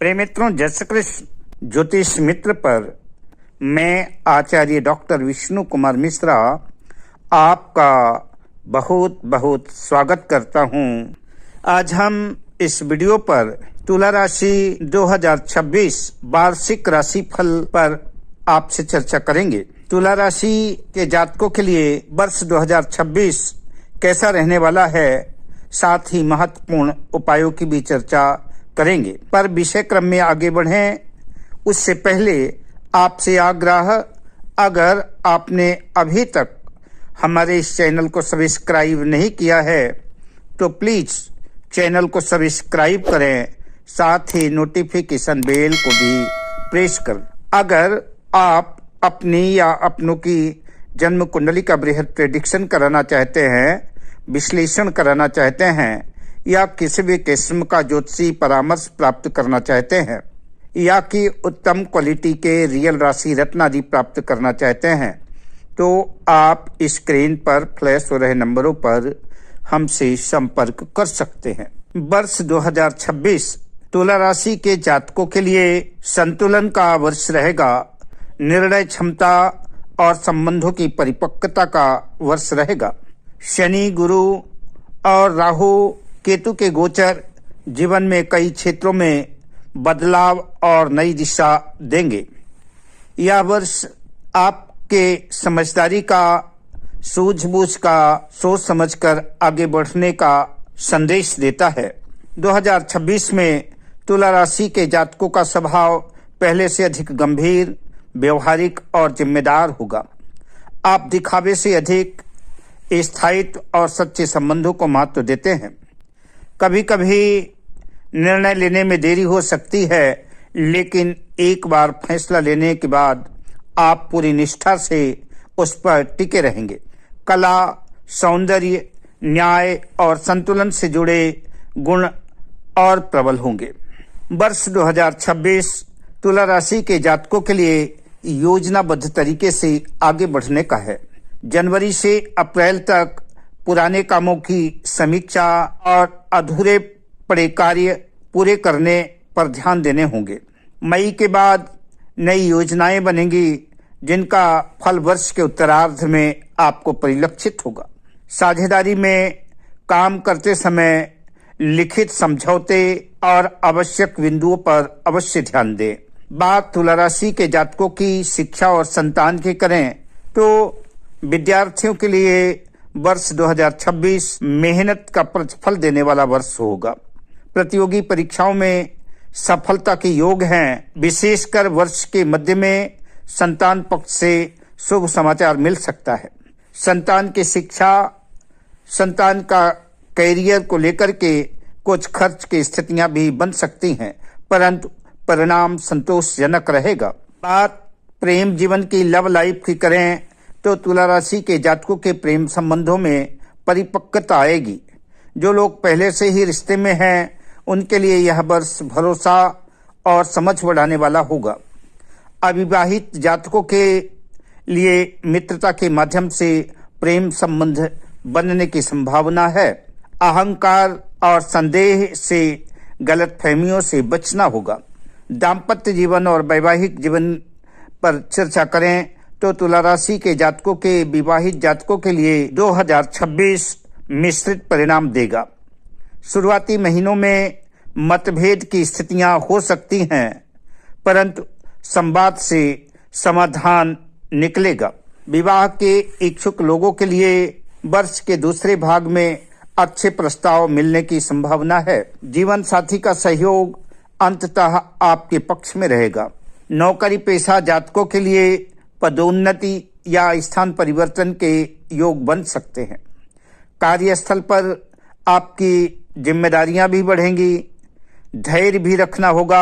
प्रिय मित्रों, जय श्री कृष्ण। ज्योतिष मित्र पर मैं आचार्य डॉक्टर विष्णु कुमार मिश्रा आपका बहुत बहुत स्वागत करता हूं। आज हम इस वीडियो पर तुला राशि 2026 वार्षिक राशिफल पर आपसे चर्चा करेंगे। तुला राशि के जातकों के लिए वर्ष 2026 कैसा रहने वाला है, साथ ही महत्वपूर्ण उपायों की भी चर्चा करेंगे। पर विषय क्रम में आगे बढ़ें उससे पहले आपसे आग्रह, अगर आपने अभी तक हमारे इस चैनल को सब्सक्राइब नहीं किया है तो प्लीज चैनल को सब्सक्राइब करें, साथ ही नोटिफिकेशन बेल को भी प्रेस करें। अगर आप अपनी या अपनों की जन्म कुंडली का बृहद प्रेडिक्शन कराना चाहते हैं, विश्लेषण कराना चाहते हैं, या किसी भी किस्म का ज्योतिषी परामर्श प्राप्त करना चाहते हैं, या कि उत्तम क्वालिटी के रियल राशि रत्न आदि प्राप्त करना चाहते हैं, तो आप स्क्रीन पर फ्लैश हो रहे नंबरों पर हमसे संपर्क कर सकते हैं। वर्ष 2026 तुला राशि के जातकों के लिए संतुलन का वर्ष रहेगा। निर्णय क्षमता और संबंधों की परिपक्वता का वर्ष रहेगा। शनि, गुरु और राहु केतु के गोचर जीवन में कई क्षेत्रों में बदलाव और नई दिशा देंगे। यह वर्ष आपके समझदारी का, सूझबूझ का, सोच समझकर आगे बढ़ने का संदेश देता है। 2026 में तुला राशि के जातकों का स्वभाव पहले से अधिक गंभीर, व्यवहारिक और जिम्मेदार होगा। आप दिखावे से अधिक स्थायित्व और सच्चे संबंधों को महत्व देते हैं। कभी कभी निर्णय लेने में देरी हो सकती है, लेकिन एक बार फैसला लेने के बाद आप पूरी निष्ठा से उस पर टिके रहेंगे। कला, सौंदर्य, न्याय और संतुलन से जुड़े गुण और प्रबल होंगे। वर्ष 2026 तुला राशि के जातकों के लिए योजनाबद्ध तरीके से आगे बढ़ने का है। जनवरी से अप्रैल तक पुराने कामों की समीक्षा और अधूरे पड़े कार्य पूरे करने पर ध्यान देने होंगे। मई के बाद नई योजनाएं बनेंगी, जिनका फल वर्ष के उत्तरार्ध में आपको परिलक्षित होगा। साझेदारी में काम करते समय लिखित समझौते और आवश्यक बिंदुओं पर अवश्य ध्यान दें। बात तुला राशि के जातकों की शिक्षा और संतान की करें तो विद्यार्थियों के लिए वर्ष 2026 मेहनत का प्रतिफल देने वाला वर्ष होगा। प्रतियोगी परीक्षाओं में सफलता के योग हैं। विशेषकर वर्ष के मध्य में संतान पक्ष से शुभ समाचार मिल सकता है। संतान की शिक्षा, संतान का कैरियर को लेकर के कुछ खर्च की स्थितियां भी बन सकती हैं, परंतु परिणाम संतोषजनक रहेगा। बात प्रेम जीवन की, लव लाइफ की करें तो तुला राशि के जातकों के प्रेम संबंधों में परिपक्वता आएगी। जो लोग पहले से ही रिश्ते में हैं, उनके लिए यह वर्ष भरोसा और समझ बढ़ाने वाला होगा। अविवाहित जातकों के लिए मित्रता के माध्यम से प्रेम संबंध बनने की संभावना है। अहंकार और संदेह से, गलतफहमियों से बचना होगा। दाम्पत्य जीवन और वैवाहिक जीवन पर चर्चा करें तो तुला राशि के जातकों के विवाहित जातकों के लिए 2026 मिश्रित परिणाम देगा। शुरुआती महीनों में मतभेद की स्थितियां हो सकती हैं, परंतु संवाद से समाधान निकलेगा। विवाह के इच्छुक लोगों के लिए वर्ष के दूसरे भाग में अच्छे प्रस्ताव मिलने की संभावना है। जीवन साथी का सहयोग अंततः आपके पक्ष में रहेगा। नौकरी पेशा जातकों के लिए पदोन्नति या स्थान परिवर्तन के योग बन सकते हैं। कार्यस्थल पर आपकी जिम्मेदारियां भी बढ़ेंगी। धैर्य भी रखना होगा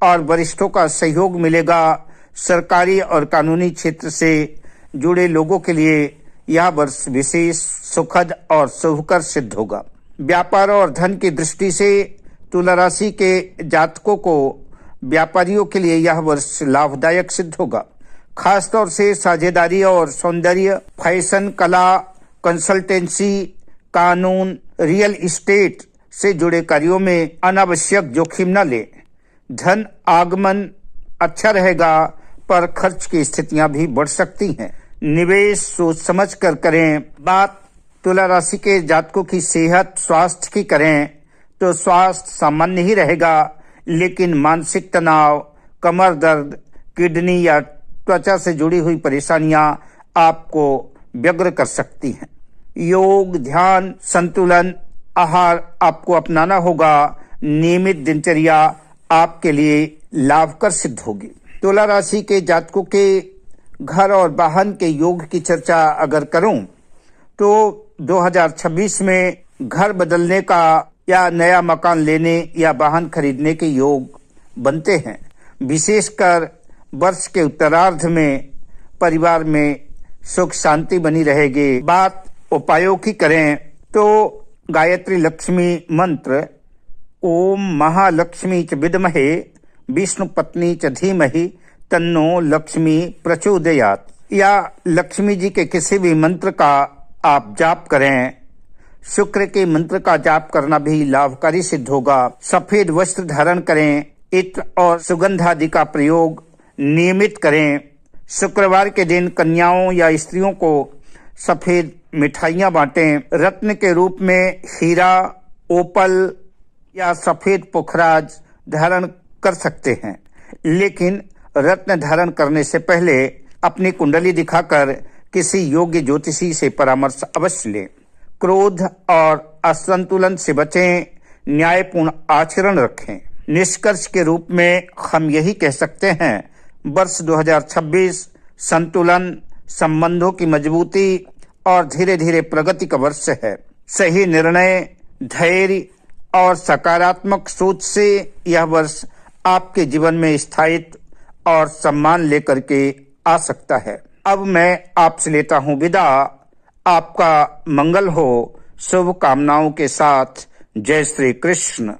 और वरिष्ठों का सहयोग मिलेगा। सरकारी और कानूनी क्षेत्र से जुड़े लोगों के लिए यह वर्ष विशेष सुखद और शुभकर सिद्ध होगा। व्यापार और धन की दृष्टि से तुला राशि के जातकों को, व्यापारियों के लिए यह वर्ष लाभदायक सिद्ध होगा। खासतौर से साझेदारी और सौंदर्य, फैशन, कला, कंसल्टेंसी, कानून, रियल एस्टेट से जुड़े कार्यों में अनावश्यक जोखिम न लें। धन आगमन अच्छा रहेगा, पर खर्च की स्थितियां भी बढ़ सकती हैं। निवेश सोच समझ कर करें। बात तुला राशि के जातकों की सेहत स्वास्थ्य की करें तो स्वास्थ्य सामान्य ही रहेगा, लेकिन मानसिक तनाव, कमर दर्द, किडनी या त्वचा से जुड़ी हुई परेशानियां आपको व्यग्र कर सकती हैं। योग, ध्यान, संतुलन आहार आपको अपनाना होगा। नियमित दिनचर्या आपके लिए लाभकर सिद्ध होगी। तुला राशि के जातकों के घर और वाहन के योग की चर्चा अगर करूं तो 2026 में घर बदलने का या नया मकान लेने या वाहन खरीदने के योग बनते हैं। विशेषकर वर्ष के उत्तरार्ध में परिवार में सुख शांति बनी रहेगी। बात उपायों की करें तो गायत्री लक्ष्मी मंत्र ओम महालक्ष्मी च विद्महे विष्णु पत्नी च धीमहि तन्नो लक्ष्मी प्रचोदयात्, या लक्ष्मी जी के किसी भी मंत्र का आप जाप करें। शुक्र के मंत्र का जाप करना भी लाभकारी सिद्ध होगा। सफेद वस्त्र धारण करें। इत्र और सुगंध आदि का प्रयोग नियमित करें। शुक्रवार के दिन कन्याओं या स्त्रियों को सफेद मिठाइयां बांटें। रत्न के रूप में हीरा, ओपल या सफेद पुखराज धारण कर सकते हैं, लेकिन रत्न धारण करने से पहले अपनी कुंडली दिखाकर किसी योग्य ज्योतिषी से परामर्श अवश्य लें। क्रोध और असंतुलन से बचें। न्यायपूर्ण आचरण रखें। निष्कर्ष के रूप में हम यही कह सकते हैं, वर्ष 2026 संतुलन, संबंधों की मजबूती और धीरे धीरे प्रगति का वर्ष है। सही निर्णय, धैर्य और सकारात्मक सोच से यह वर्ष आपके जीवन में स्थायित्व और सम्मान लेकर के आ सकता है। अब मैं आपसे लेता हूं विदा। आपका मंगल हो। शुभ कामनाओं के साथ, जय श्री कृष्ण।